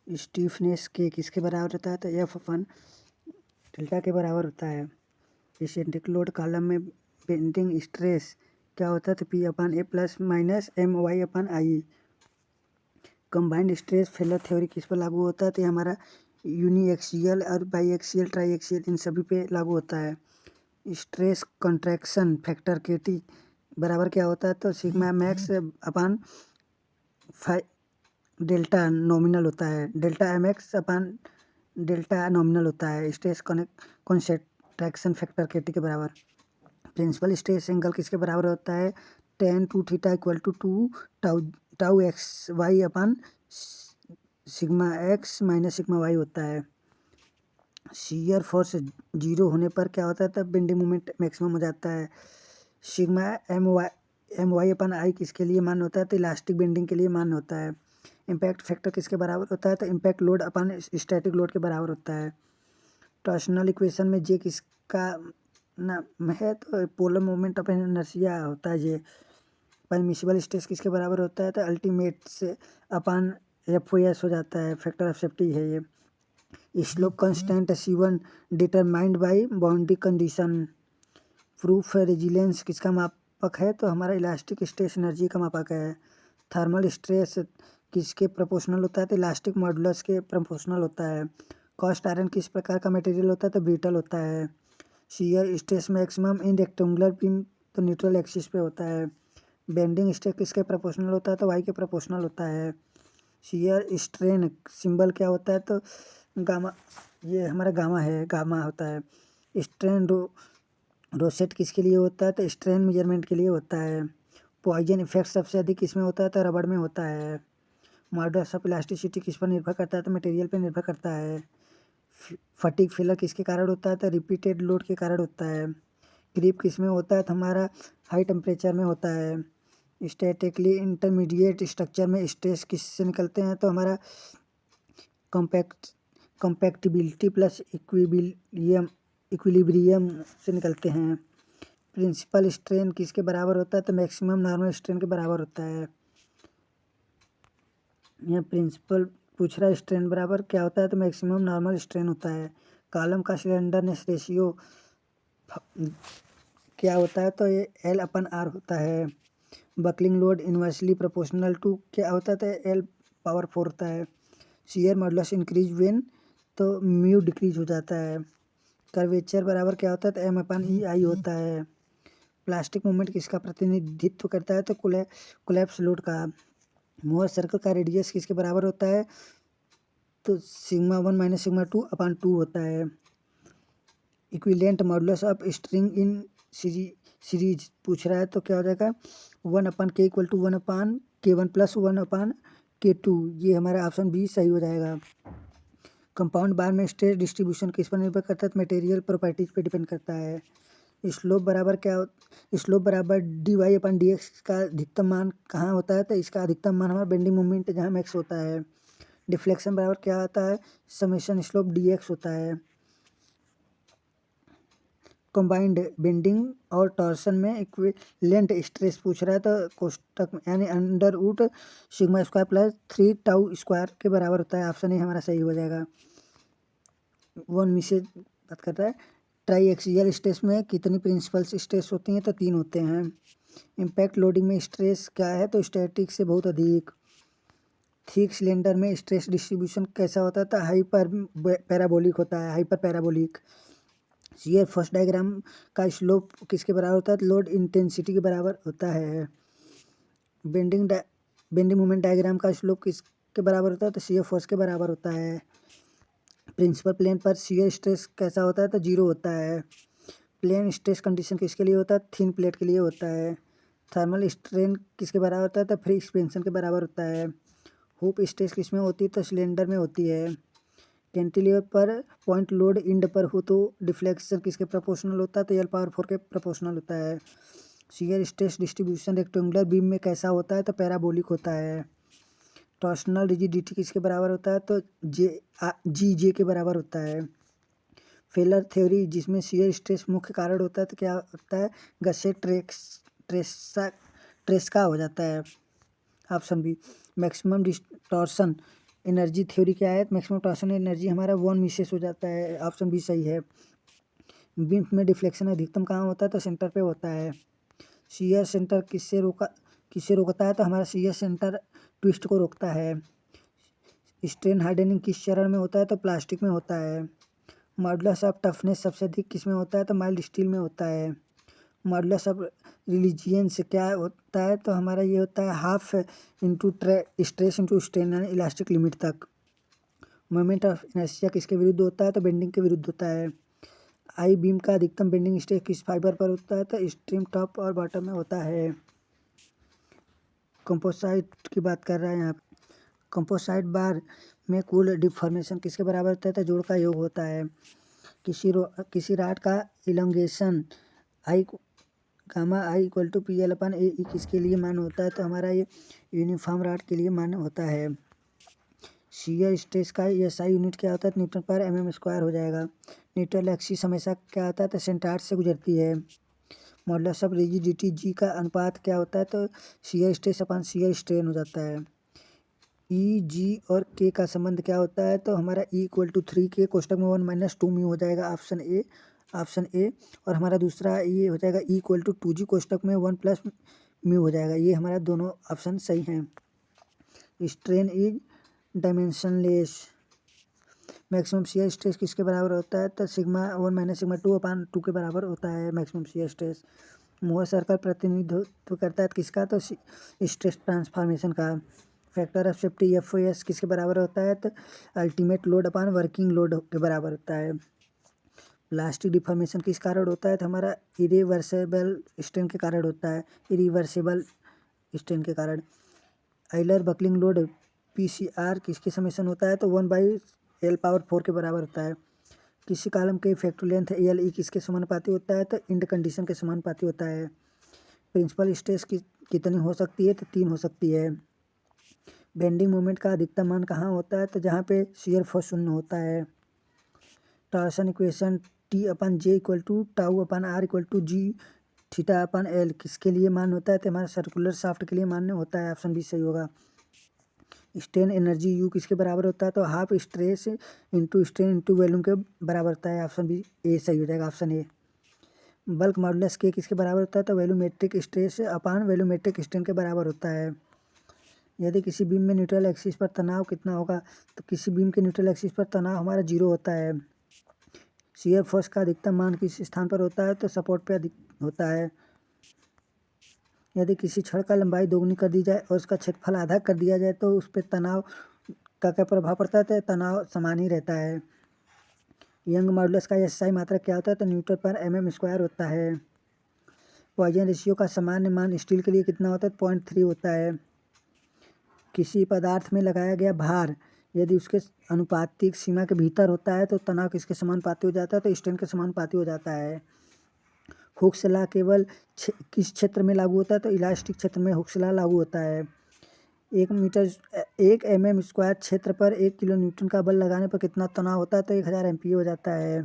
Stiffness के किसके बराबर होता है? तो एफ अपन डेल्टा के बराबर होता है। इसेंट्रिक लोड कॉलम में बेंडिंग स्ट्रेस क्या होता है? तो पी अपन ए प्लस माइनस एम वाई अपन आई। कंबाइंड स्ट्रेस फेलर थ्योरी किस पर लागू होता है? तो ये हमारा यूनिएक्सियल और बाईएक्सियल ट्राईएक्सियल इन सभी पे लागू होता है। स्ट्रेस कंट्रैक्शन फैक्टर के टी बराबर क्या होता है? तो सिग्मा मैक्स अपन डेल्टा नॉमिनल होता है। Delta M x upon delta nominal होता है। स्ट्रेस कंट्रैक्शन फैक्टर के टी के बराबर। प्रिंसिपल स्ट्रेस एंगल किसके बराबर होता है? tan 2 theta equal to 2 tau tau x y अपन sigma x minus sigma y होता है। शियर फोर्स जीरो होने पर क्या होता है? तब बेंडिंग मोमेंट मैक्सिमम हो जाता है। सिग्मा एम वाई अपन आई किसके लिए मान होता है? तो इलास्टिक बेंडिंग के लिए मान होता है। इम्पैक्ट फैक्टर किसके बराबर होता है? तो इम्पैक्ट लोड अपन स्टैटिक लोड के बराबर होता है। टॉर्सनल इक्वेशन में जे किसका ना है? तो पोलर मोमेंट ऑफ इनर्शिया होता है जे। परमिसिबल स्ट्रेस किसके बराबर होता है? तो अल्टीमेट से अपन एफ ओ एस हो जाता है। फैक्टर ऑफ सेफ्टी है ये। Slope constant C1 determined by boundary condition. Proof resilience किसका मापक है? तो हमारा इलास्टिक स्ट्रेस एनर्जी का मापक है। थर्मल स्ट्रेस किसके प्रोपोर्शनल होता है? तो इलास्टिक मॉडुलस के प्रोपोर्शनल होता है। कास्ट आयरन किस प्रकार का मटेरियल होता है? तो ब्रिटल होता है। Shear stress maximum in rectangular beam तो न्यूट्रल एक्सिस पे होता है। बेंडिंग स्ट्रेस किसके प्रोपोर्शनल होता है? तो वाई के प्रोपोर्शनल होता है। शियर स्ट्रेन सिंबल क्या होता है? तो गामा, ये हमारा गामा है, गामा होता है। स्ट्रेन रोसेट किसके लिए होता है? तो स्ट्रेन मेजरमेंट के लिए होता है। पॉइजन इफेक्ट सबसे अधिक किसमें होता है? तो रबड़ में होता है। मॉडुलस ऑफ इलास्टिसिटी किस पर निर्भर करता है? तो मटेरियल पर निर्भर करता है। फटीग फेलर किसके कारण होता है? तो रिपीटेड लोड के कारण होता है। क्रीप किस में होता है? तो हमारा हाई टेम्परेचर में होता है। स्टैटिकली इंटरमीडिएट स्ट्रक्चर में स्ट्रेस किससे निकलते हैं? तो हमारा कंपैक्टिबिलिटी प्लस इक्विलिब्रियम से निकलते हैं। प्रिंसिपल स्ट्रेन किसके बराबर होता है? तो मैक्सिमम नॉर्मल स्ट्रेन के बराबर होता है। यहाँ प्रिंसिपल पूछ रहा है स्ट्रेन बराबर क्या होता है? तो मैक्सिमम नॉर्मल स्ट्रेन होता है। कॉलम का स्लेंडरनेस रेशियो क्या होता है? तो ये L अपन R होता है। Buckling load inversely proportional to क्या होता है? तो L पावर 4 होता है। शियर मॉडुलस इंक्रीज वेन तो म्यू डिक्रीज हो जाता है। कर्वेचर बराबर क्या होता है? तो M अपन ई आई होता है। प्लास्टिक मूवमेंट किसका प्रतिनिधित्व करता है? तो कोलैप्स लोड का। मोहर सर्कल का रेडियस किसके बराबर होता है? तो सिग्मा 1 माइनस सिग्मा 2 अपन 2 होता है। Equivalent modulus of string in series पूछ रहा है तो क्या हो जाएगा? 1/k equal to 1/k1 plus 1/k2। ये हमारा ऑप्शन बी सही हो जाएगा। कंपाउंड बार में स्ट्रेस डिस्ट्रीब्यूशन किस पर निर्भर करता है? तो मटेरियल प्रॉपर्टीज पे डिपेंड करता है। स्लोप बराबर क्या स्लोप बराबर dy/dx का अधिकतम मान कहाँ होता है? तो इसका अधिकतम मान हमारा बेंडिंग मोमेंट जहाँ मैक्स होता है। डिफ्लेक्शन बराबर क्या होता है? समेशन स्लोप dx होता है। कंबाइंड बेंडिंग और टॉर्सन में इक्विवेलेंट स्ट्रेस पूछ रहा है तो कोष्टक यानी under root sigma square plus 3 tau square के बराबर होता है। ऑप्शन ए हमारा सही हो जाएगा। वन मिसेज बात करता है ट्राई एक्सियल स्ट्रेस में कितनी प्रिंसिपल स्ट्रेस होती हैं? तो 3 होते हैं। इम्पैक्ट लोडिंग में स्ट्रेस क्या है? तो स्टैटिक से बहुत अधिक। थिक सिलेंडर में स्ट्रेस डिस्ट्रीब्यूशन कैसा होता है? तो हाइपर पैराबोलिक होता है। Hyper parabolic. Shear first diagram का स्लोप किसके बराबर होता है? तो लोड इंटेंसिटी के बराबर होता है। बेंडिंग मोमेंट डायग्राम का स्लोप किसके बराबर होता है? तो शियर फोर्स के बराबर होता है। प्रिंसिपल प्लेन पर शियर स्ट्रेस कैसा होता है? तो 0 होता है। प्लेन स्ट्रेस कंडीशन किसके लिए होता है? थिन प्लेट के लिए होता है। थर्मल स्ट्रेन किसके बराबर होता है? तो फ्री एक्सपेंशन के बराबर होता है। हुप स्ट्रेस किसमें होती है? तो सिलेंडर में होती है। कैंटिलीवर पर पॉइंट लोड इंड पर हो तो डिफ्लेक्शन किसके प्रोपोर्शनल होता है? तो L/4 के प्रोपोर्शनल होता है। Shear stress distribution rectangular beam में कैसा होता है? तो पैराबोलिक होता है। टॉर्सनल रिजिडिटी किसके बराबर होता है? तो जे के बराबर होता है। फेलर थ्योरी जिसमें शियर स्ट्रेस मुख्य कारण होता है तो क्या होता है? गसेट ट्रेस्का हो जाता है। Option B. Maximum distortion energy theory क्या है, मैक्सिमम टॉर्सन एनर्जी हमारा 1 मीसेस हो जाता है, ऑप्शन बी सही है। बीम में डिफ्लेक्शन अधिकतम कहाँ होता है, तो सेंटर पे होता है। शियर सेंटर किससे रोकता है, तो हमारा शियर सेंटर ट्विस्ट को रोकता है। स्ट्रेन हार्डनिंग किस चरण में होता है, तो प्लास्टिक में होता है। मॉडुलस ऑफ टफनेस सबसे अधिक किस में होता है, तो माइल्ड स्टील में होता है। मॉडुलस ऑफ रिलीजियंस क्या होता है, तो हमारा ये होता है half into stress into strain यानी इलास्टिक लिमिट तक। मोमेंट ऑफ इनर्शिया किसके विरुद्ध होता है, तो बेंडिंग के विरुद्ध होता है। आई बीम का अधिकतम बेंडिंग स्ट्रेस किस फाइबर पर होता है, तो स्ट्रीम टॉप और बॉटम में होता है। कंपोसाइट की बात कर रहे हैं यहाँ। कंपोसाइट बार में कुल डिफॉर्मेशन किसके बराबर होता है, तो जोड़ का योग होता है। किसी राड का elongation I gamma I equal to P L upon A किसके लिए मान्य होता है, तो हमारा ये यूनिफॉर्म राड के लिए मान्य होता है। शियर स्ट्रेस का एस आई यूनिट क्या होता है, न्यूटन पर एम एम स्क्वायर हो जाएगा। न्यूट्रल एक्सिस हमेशा क्या होता है, तो सेंटार्ड से गुजरती है। मॉडुलस ऑफ रिजिडिटी जी का अनुपात क्या होता है, तो शियर स्ट्रेस अपन शियर स्ट्रेन हो जाता है। ई जी और के का संबंध क्या होता है, तो हमारा ई इक्वल टू 3 के कोष्टक में 1 - 2 म्यू हो जाएगा, ऑप्शन ए। और हमारा दूसरा ये हो जाएगा ई इक्वल टू 2 जी कोष्टक में 1 + म्यू हो जाएगा। ये हमारा दोनों ऑप्शन सही हैं। Strain is dimensionless. Maximum shear stress किसके बराबर होता है, तो सिग्मा 1 - सिग्मा 2/2 के बराबर होता है maximum shear stress. Mohr circle प्रतिनिधित्व करता है किसका, तो स्ट्रेस ट्रांसफॉर्मेशन का। Factor of safety F S किसके बराबर होता है, तो अल्टीमेट लोड अपान वर्किंग लोड के बराबर होता है। प्लास्टिक डिफॉर्मेशन किस कारण होता है, तो हमारा इरिवर्सिबल स्ट्रेन के कारण होता है, इरिवर्सिबल स्ट्रेन के कारण। आइलर बकलिंग लोड पीसीआर किसके समेशन होता है, तो 1/L⁴ के बराबर होता है। किसी कॉलम के इफेक्टिव लेंथ एल ई किसके समानुपाती होता है, तो इंड कंडीशन के समानुपाती होता है। प्रिंसिपल स्ट्रेस कितनी हो सकती है, तो 3 हो सकती है। बेंडिंग मोमेंट का अधिकतम मान कहाँ होता है, तो जहाँ पे शियर फोर्स 0 होता है। Torsion equation T/J = τ/r = g θ/L किसके लिए मान्य होता है, तो हमारा सर्कुलर शाफ्ट के लिए मान्य होता है, ऑप्शन बी सही होगा। स्ट्रेन एनर्जी यू किसके बराबर होता है, तो half stress into strain into volume के बराबर होता है, ऑप्शन बी ए सही हो जाएगा, ऑप्शन ए। बल्क मॉडुलस के किसके बराबर होता है, तो volumetric stress upon volumetric strain के बराबर होता है। यदि किसी बीम में न्यूट्रल एक्सिस पर तनाव कितना होगा, तो किसी बीम के न्यूट्रल एक्सिस पर तनाव हमारा 0 होता है। शियर फोर्स का अधिकतम मान किस स्थान पर होता है, तो सपोर्ट पे अधिक होता है। यदि किसी छड़ का लंबाई दोगुनी कर दी जाए और उसका क्षेत्रफल आधा कर दिया जाए, तो उस पर तनाव का क्या प्रभाव पड़ता है, तो तनाव समान ही रहता है। यंग मॉडुलस का एसआई मात्रक क्या होता है, तो न्यूटन पर एमएम स्क्वायर होता है। पॉइजन रेशियो का सामान्य मान स्टील के लिए कितना होता है, 0.3 होता है। किसी पदार्थ में लगाया गया भार यदि उसके अनुपातिक सीमा के भीतर होता है, तो तनाव किसके समानुपाती हो जाता है, तो स्ट्रेन के समानुपाती हो जाता है। हुक्स लॉ केवल किस क्षेत्र में लागू होता है, तो इलास्टिक क्षेत्र में हुक्स लॉ लागू होता है। 1 mm² क्षेत्र पर 1 किलो न्यूटन का बल लगाने पर कितना तनाव होता है, तो 1000 MPa हो जाता है।